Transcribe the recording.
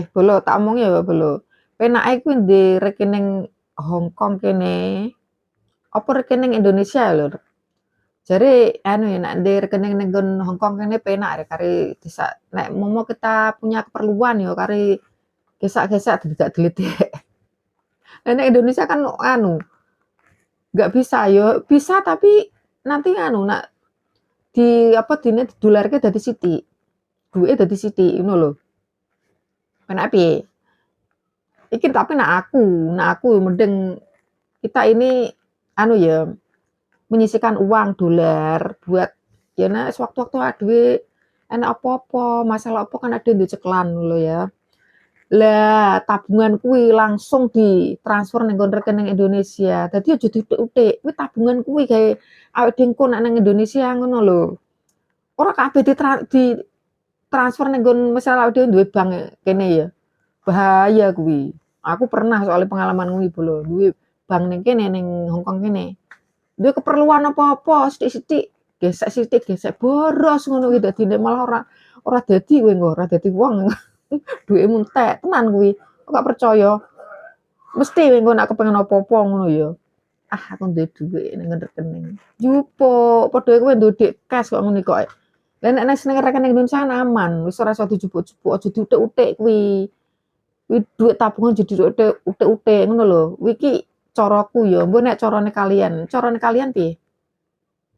Bolo tak omong ya Bolo. Penake kuwi ndek rekening Hong Kong kene, apa rekening Indonesia lho. Jare anu ya nek ndek rekening ning nggon Hong Kong kene penak ya kare bisa nek momo kita punya keperluan ya kare gesak-gesak tidak deletek. Nek Indonesia kan anu nggak bisa ya bisa tapi nanti anu nak di apa dine didolarke dadi sithik. Duwe dadi sithik ngono lho. Penake piye? Iki tapi nak aku mending kita ini anu ya menyisihkan uang dolar buat ya nek sewaktu-waktu aduwe enek apa-apa, masalah apa kan ada duwe ceklan lho ya. Lah tabungan kuwi langsung ditransfer ning nggon rekening Indonesia. Dadi aja diutik-utik, kuwi tabungan kuwi gawe awake dhewe engko nek nang Indonesia ngono lho. Ora kabeh ditransfer ning nggon misal awake dhewe duwe bank kene ya. Bahaya kuwi. Aku pernah soalnya pengalaman kuwi Bolo, duwe bank ning kene ning Hong Kong kene. Duwe keperluan apa-apa sithik-sithik, gesek boros ngono kuwi dadine malah ora dadi kowe engko, ora dadi wong. Duitmu entek tenan kuwi. Kok gak percaya? Mesti kowe engko nek kepengin apa-apa ngono ya. Ah, aku duwe dhuwit ning rekening. Jupuk, padha kowe duwe dhuwit cash kok ngene kok. Lah nek nang rekening Indonesia kan aman, wis ora iso dijupuk-jupuk, aja diutik-utik kuwi. Kuwi dhuwit tabungan jadi utik-utik ngono lho. Kuwi iki caraku ya, mbok nek carane kalian piye?